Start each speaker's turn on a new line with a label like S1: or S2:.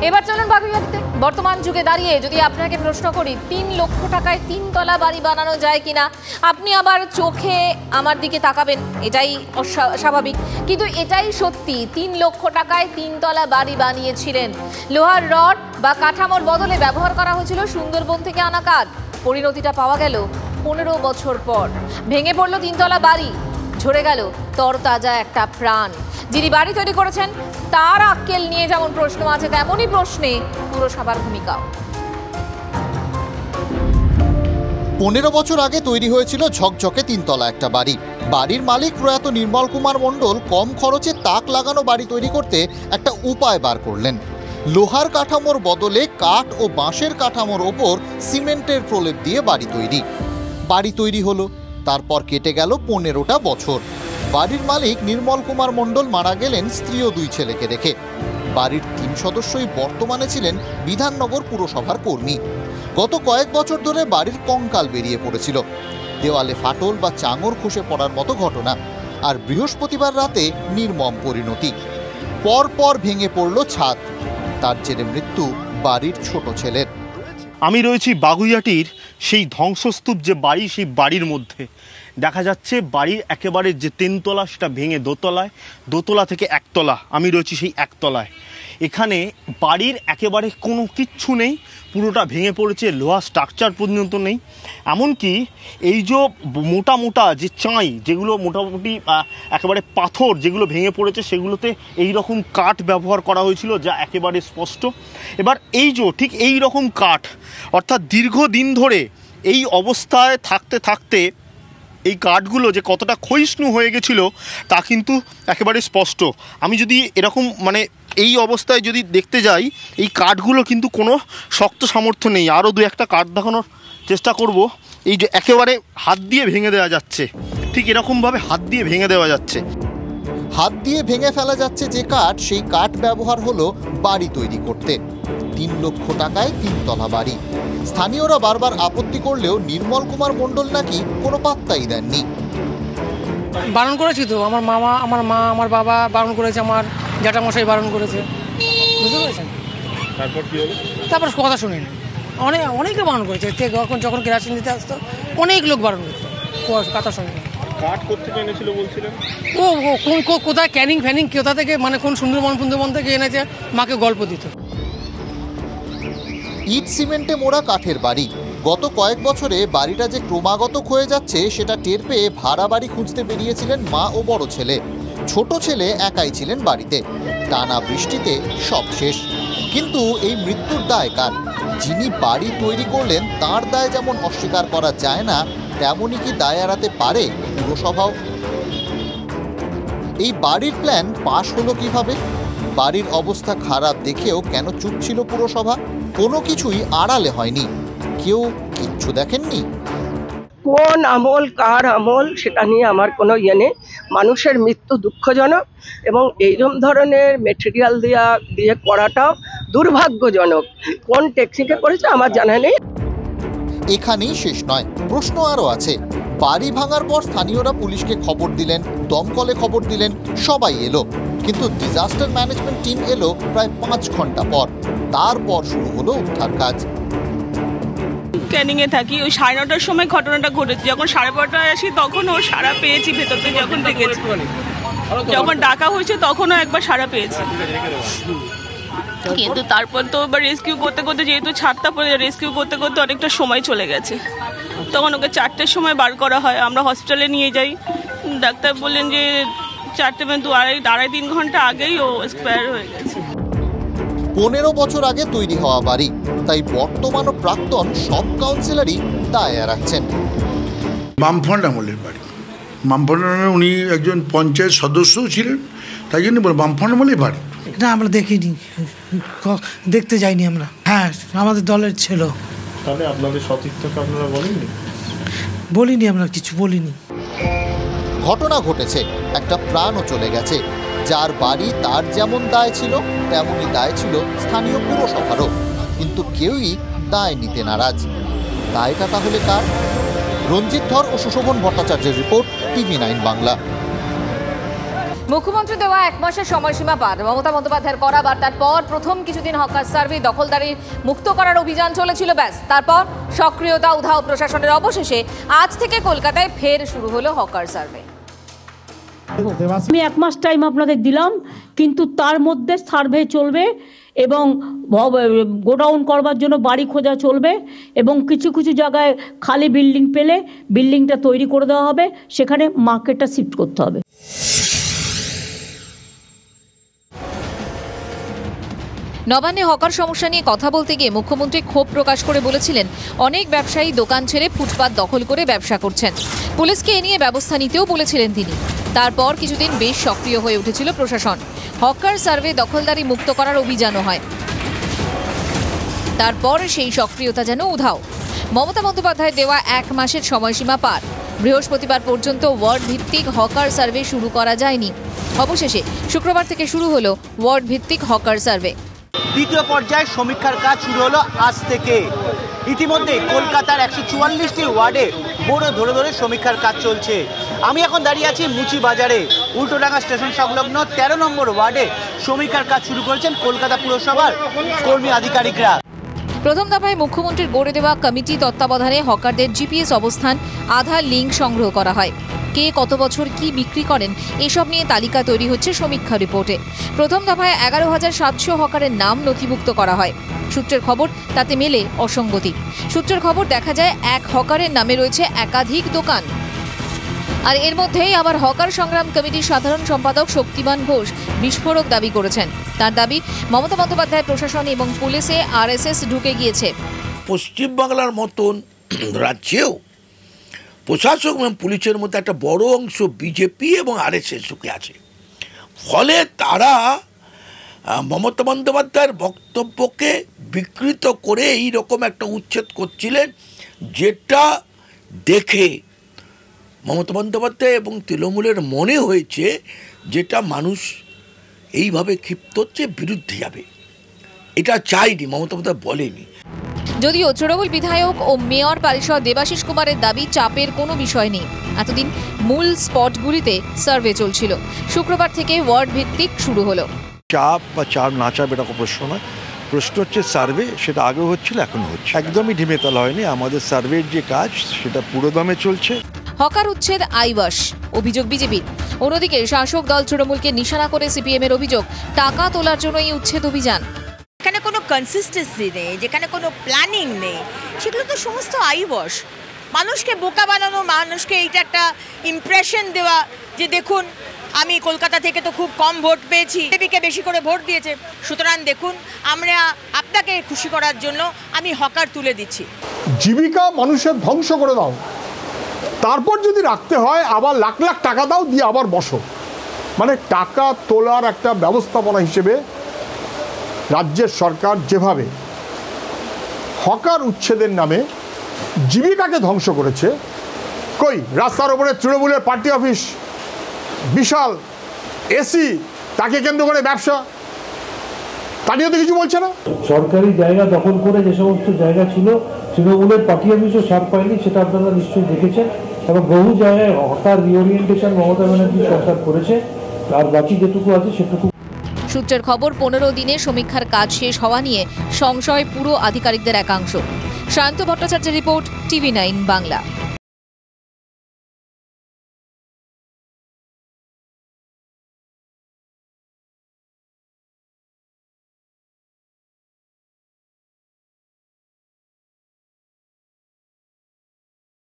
S1: এবার চলুন বাগুইআটিতে বর্তমান যুগে দাঁড়িয়ে যদি আপনাকে প্রশ্ন করি ৩ লক্ষ টাকায় ৩তলা বাড়ি বানানো যায় কিনা, আপনি আবার চোখে আমার দিকে তাকাবেন, এটাই স্বাভাবিক, কিন্তু এটাই সত্যি। ৩ লক্ষ টাকায় ৩তলা বাড়ি বানিয়েছিলেন। লোহার রড বা কাঠামোর বদলে ব্যবহার করা হয়েছিল সুন্দরবন থেকে আনা কাঠ। পরিণতিটা পাওয়া গেল ১৫ বছর পর। ভেঙে পড়ল ৩তলা বাড়ি, ঝরে গেল তরতাজা একটা প্রাণ। যিনি বাড়ি তৈরি করেছেন তার আক্কেল নিয়ে যেমন প্রশ্ন আছে, তেমনই প্রশ্নে পুরসভার ভূমিকাও।
S2: ১৫ বছর আগে তৈরি হয়েছিল ঝকঝকে ৩তলা একটা বাড়ি। বাড়ির মালিক প্রয়াত নির্মল কুমার মণ্ডল কম খরচে তাক লাগানো বাড়ি তৈরি করতে একটা উপায় বার করলেন। লোহার কাঠামোর বদলে কাঠ ও বাঁশের কাঠামোর ওপর সিমেন্টের প্রলেপ দিয়ে বাড়ি তৈরি হলো। তারপর কেটে গেল ১৫টা বছর। বাড়ির মালিক নির্মল কুমার মণ্ডল মারা গেলেন স্ত্রী ও ২ ছেলেকে রেখে। বাড়ির ৩ সদস্যই বর্তমানে ছিলেন বিধাননগর পুরসভার কর্মী। গত কয়েক বছর ধরে বাড়ির কঙ্কাল বেরিয়ে পড়েছিল, দেওয়ালে ফাটল বা চাঙর খসে পড়ার মতো ঘটনা, আর বৃহস্পতিবার রাতে নির্মম পরিণতি। পরপর ভেঙে পড়ল ছাদ, তার জেরে মৃত্যু বাড়ির ছোট ছেলের।
S3: আমি রয়েছি বাগুইআটির সেই ধ্বংসস্তূপ যে বাড়ি, সেই বাড়ির মধ্যে দেখা যাচ্ছে বাড়ির একেবারে যে ৩তলা সেটা ভেঙে দোতলায়, দোতলা থেকে একতলা। আমি রয়েছি সেই একতলায়। এখানে বাড়ির একেবারে কোনো কিচ্ছু নেই, পুরোটা ভেঙে পড়েছে, লোহা স্ট্রাকচার পর্যন্ত নেই। এমনকি এই যে মোটা মোটা যে চাঁই, যেগুলো মোটামুটি একেবারে পাথর যেগুলো ভেঙে পড়েছে, সেগুলোতে এই রকম কাঠ ব্যবহার করা হয়েছিল, যা একেবারে স্পষ্ট। এবার এই যে ঠিক এই রকম কাঠ, অর্থাৎ দীর্ঘদিন ধরে এই অবস্থায় থাকতে থাকতে এই কাঠগুলো যে কতটা ক্ষয়িষ্ণু হয়ে গেছিল তা কিন্তু একেবারে স্পষ্ট। আমি যদি এরকম এই অবস্থায় যদি দেখতে যাই, এই কাঠগুলো কিন্তু কোনো শক্ত সামর্থ্য নেই। আরও ২-১টা কাঠ দেখানোর চেষ্টা করব। এই যে একেবারে হাত দিয়ে ভেঙে দেওয়া যাচ্ছে, ঠিক এরকমভাবে হাত দিয়ে ভেঙে দেওয়া যাচ্ছে।
S2: হাত দিয়ে ভেঙে ফেলা যাচ্ছে যে কাঠ, সেই কাঠ ব্যবহার হলো বাড়ি তৈরি করতে। ৩ লক্ষ টাকায় ৩তলা বাড়ি। স্থানীয়রা বারবার আপত্তি করলেও নির্মল কুমার মণ্ডল নাকি কোনো পাত্তাই দেননি।
S4: বারণ করেছি তো, আমার মামা, আমার মা, আমার বাবা বারণ করেছে, আমার জ্যাঠামশাই বারণ করেছে, বুঝতে পেরেছেন? তারপর কথা শুনিনি, অনেকে বারণ করেছে। যখন কেরাসিন দিতে আসতো অনেক লোক বারণ করতো, কথা শুনিনি। ও কোথায় ক্যানিং ফ্যানিং কোথা থেকে, কোন সুন্দরবন থেকে এনেছে, মাকে গল্প দিত।
S2: ইট সিমেন্টে মোড়া কাঠের বাড়ি। গত কয়েক বছরে বাড়িটা যে ক্রমাগত ক্ষয়ে যাচ্ছে সেটা টের পেয়ে ভাড়া বাড়ি খুঁজতে বেরিয়েছিলেন মা ও বড় ছেলে। ছোট ছেলে একাই ছিলেন বাড়িতে। টানা বৃষ্টিতে সব শেষ। কিন্তু এই মৃত্যুর দায় কার? যিনি বাড়ি তৈরি করলেন তার দায় যেমন অস্বীকার করা যায় না, তেমনই কি দায় এড়াতে পারে পুরসভাও? এই বাড়ির প্ল্যান পাশ হলো কিভাবে? বাড়ির অবস্থা খারাপ দেখেও কেন চুপ ছিল পুরসভা? কোনো কিছুই আড়ালে হয়নি, কেউ কিচ্ছু দেখেননি।
S5: কোন আমল, কার আমল, সেটা নিয়ে আমার কোনো ইয়ে নেই। মানুষের মৃত্যু দুঃখজনক, এবং এইরকম ধরনের মেটেরিয়াল দিয়ে করাটাও দুর্ভাগ্যজনক। কোন টেকনিকে করেছে আমার জানা নেই।
S2: এখানেই শেষ নয়, প্রশ্ন আরও আছে। বাড়ি ভাঙার পর স্থানীয়রা পুলিশকে খবর দিলেন, দমকলে খবর দিলেন, সবাই এলো, কিন্তু ডিজাস্টার ম্যানেজমেন্ট টিম এলো প্রায় ৫ ঘন্টা পর। তারপর শুরু হলো উদ্ধার কাজ।
S6: ক্যানিংয়ে থাকি, ওই ৯:৩০টার সময় ঘটনাটা ঘটেছে। যখন ১২:৩০টায় আসি তখন ওর সাড়া পেয়েছি, ভেতর থেকে যখন দেখেছি, যখন ডাকা হয়েছে তখনও একবার সাড়া পেয়েছি। কিন্তু তারপর তো রেস্কিউ করতে করতে, যেহেতু ছাদটা পড়ে, রেস্কিউ করতে করতে অনেকটা সময় চলে গেছে। তখন ওকে ৪টের সময় বার করা হয়, আমরা হসপিটালে নিয়ে যাই। ডাক্তার বললেন যে ৪টে ২.৫-৩ ঘন্টা আগেই ও এক্সপায়ার হয়ে গেছে।
S2: ১৫ বছর আগে তৈরি হওয়া বাড়ি, তাই বর্তমান ও প্রাক্তন সব কাউন্সিলরই দায় এড়াচ্ছেন।
S7: বামফ্রন্ট আমলের বাড়ি। বামফ্রন্ট আমলে উনি একজন পঞ্চায়েত সদস্যও ছিলেন, তাই জন্য বামফ্রন্ট আমলেই বাড়ি।
S4: এটা আমরা দেখিনি, দেখতে যাইনি আমরা। হ্যাঁ, আমাদের দলের ছিল।
S3: তাহলে আপনাদের সতীর্থকে আপনারা বলেননি?
S4: বলিনি, আমরা কিছু বলিনি।
S2: ঘটনা ঘটেছে, একটা প্রাণও চলে গেছে। যার বাড়ি তার যেমন দায় ছিল, তেমনই দায় ছিল স্থানীয় পুরসভারও। কিন্তু কেউই দায় নিতে নারাজ। দায়টা তাহলে কার? রঞ্জিত ধর ও সুশোভন ভট্টাচার্যের রিপোর্ট, TV9 বাংলা।
S1: মুখ্যমন্ত্রী দেওয়া 1 মাসের সময়সীমা পার। মমতা বন্দ্যোপাধ্যায়ের করা বার্তার পর প্রথম কিছুদিন হকার সার্ভে দখলদারি মুক্ত করার অভিযান চলেছিল, ব্যাস তারপর সক্রিয়তা উধাও প্রশাসনের। অবশেষে আজ থেকে কলকাতায় ফের শুরু হলো হকার সার্ভে।
S8: আমি 1 মাস টাইম আপনাদের দিলাম, কিন্তু তার মধ্যে সার্ভে চলবে এবং গোডাউন করবার জন্য বাড়ি খোঁজা চলবে এবং কিছু কিছু জায়গায় খালি বিল্ডিং পেলে বিল্ডিংটা তৈরি করে দেওয়া হবে, সেখানে মার্কেটটা শিফট করতে হবে।
S1: নবান্নে হকার সমস্যা নিয়ে কথা বলতে গিয়ে মুখ্যমন্ত্রী ক্ষোভ প্রকাশ করে বলেছিলেন, অনেক ব্যবসায়ী দোকান ছেড়ে ফুটপাত দখল করে ব্যবসা করছেন। পুলিশকে এ নিয়ে ব্যবস্থা নিতেও বলেছিলেন তিনি। তারপর কিছুদিন বেশ সক্রিয় হয়ে উঠেছিল প্রশাসন। হকার সার্ভে দখলদারি মুক্ত করার অভিযানও হয়। তারপর সেই সক্রিয়তা যেন উধাও। মমতা বন্দ্যোপাধ্যায় দেওয়া 1 মাসের সময়সীমা পার। বৃহস্পতিবার পর্যন্ত ওয়ার্ড ভিত্তিক হকার সার্ভে শুরু করা যায়নি। অবশেষে শুক্রবার থেকে শুরু হলো ওয়ার্ড ভিত্তিক হকার সার্ভে।
S9: দ্বিতীয় পর্যায়ে সমীক্ষার কাজ শুরু হলো আজ থেকে। ইতিমধ্যে কলকাতার 144টি ওয়ার্ডে বড় ধরে ধরে সমীক্ষার কাজ চলছে। আমি এখন দাঁড়িয়ে আছি মুচি বাজারে। উল্টোডাঙ্গা স্টেশন সংলগ্ন 13 নম্বর ওয়ার্ডে সমীক্ষার কাজ শুরু করেছেন কলকাতা পুরসভার কর্মী আধিকারিকরা।
S1: প্রথম দফায় মুখ্যমন্ত্রীর গড়ে দেওয়া কমিটি তত্ত্বাবধানে হকারদের জিপিএস অবস্থান, আধার লিঙ্ক সংগ্রহ করা হয়। কে কত বছর কি বিক্রি করেন এসব নিয়ে তালিকা তৈরি হচ্ছে সমীক্ষা রিপোর্টে। প্রথম দফায় 11,700 হকারের নাম নথিভুক্ত করা হয়। সূত্রের খবর তাতে মেলে অসঙ্গতি। সূত্রের খবর দেখা যায় এক হকারের নামে রয়েছে একাধিক দোকান। আর এর মধ্যেই আবার হকার সংগ্রাম কমিটির সাধারণ সম্পাদক শক্তিমান ঘোষ বিস্ফোরক দাবি করেছেন। তার দাবি, মমতা বন্দ্যোপাধ্যায় প্রশাসন এবং পুলিশে আরএসএস ঢুকে গিয়েছে।
S10: পশ্চিমবাংলার মতন রাজ্যেও প্রশাসক এবং পুলিশের মধ্যে একটা বড় অংশ বিজেপি এবং আরএসএস ঢুকে আছে। ফলে তারা মমতা বন্দ্যোপাধ্যায়ের বক্তব্যকে বিকৃত করে এই রকম একটা উচ্ছেদ করছিলেন, যেটা দেখে মমতা বন্দ্যোপাধ্যায় এবং তৃণমূলের মনে হয়েছে যেটা মানুষ এইভাবে ক্ষিপ্ত হচ্ছে, বিরুদ্ধে যাবে। এটা চাইনি, মমতা বন্দ্যোপাধ্যায় বলেনি।
S1: যদিও তৃণমূল বিধায়ক ও মেয়র পরিষদ দেবাশিস কুমারের দাবি, চাপের কোনো বিষয় নেই। এতদিন মূল স্পটগুলিতে সার্ভে চলছিল। শুক্রবার থেকে ওয়ার্ড ভিত্তিক শুরু হলো।
S11: চাপ বা চাপ না চাপ এটা প্রশ্ন নয়, প্রশ্ন হচ্ছে সার্ভে। সেটা আগেও হচ্ছিল, এখন হচ্ছে, একদমই ঢিমেতাল হয়নি। আমাদের সার্ভের যে কাজ সেটা পুরোদমে চলছে।
S1: হকার উচ্ছেদ আইওয়াস, অভিযোগ বিজেপির। অন্যদিকে শাসক দল তৃণমূলকে নিশানা করে সিপিএম এর অভিযোগ, টাকা তোলার জন্য এই উচ্ছেদ অভিযান।
S12: যেখানে কোনো কনসিস্টেন্সি নেই, যেখানে কোনো প্ল্যানিং নেই, সেগুলো তো সমস্ত আইওয়াস। মানুষকে বোকা বানানো, মানুষকে এইটা একটা ইমপ্রেশন দেওয়া যে দেখুন আমি কলকাতা থেকে তো খুব কম ভোট পেয়েছি, বিজেপিকে বেশি করে ভোট দিয়েছে, সুতরাং দেখুন আমরা আপনাকে খুশি করার জন্য আমি হকার তুলে দিচ্ছি।
S13: জীবিকা মানুষের ধ্বংস করে দাও, তারপর যদি রাখতে হয় আবার লাখ লাখ টাকা দাও, দিয়ে আবার বসো। মানে টাকা তোলার একটা ব্যবস্থাপনা হিসেবে রাজ্যের সরকার যেভাবে হকার উচ্ছেদের নামে জীবিকাকে ধ্বংস করেছে। কই রাস্তার উপরে তৃণমূলের পার্টি অফিস, বিশাল এসি, তাকে কেন্দ্র করে ব্যবসা, তা নিয়ে তো কিছু বলছে না।
S14: সরকারি জায়গা দখল করে যে সমস্ত জায়গা ছিল তৃণমূলের পার্টি অফিসও ছাড় পায়নি, সেটা আপনারা নিশ্চয়ই দেখেছেন। এবং বহু জায়গায় হকার রিওরিয়েন্টেশন মমতা ব্যানার্জি সরকার করেছে, আর বাকি যেটুকু আছে সেটুকু।
S1: সূত্রের খবর, 15 দিনে সমীক্ষার কাজ শেষ হওয়া নিয়ে সংশয় পুরো আধিকারিকদের একাংশ। শান্ত ভট্টাচার্যের রিপোর্ট, TV9 বাংলা।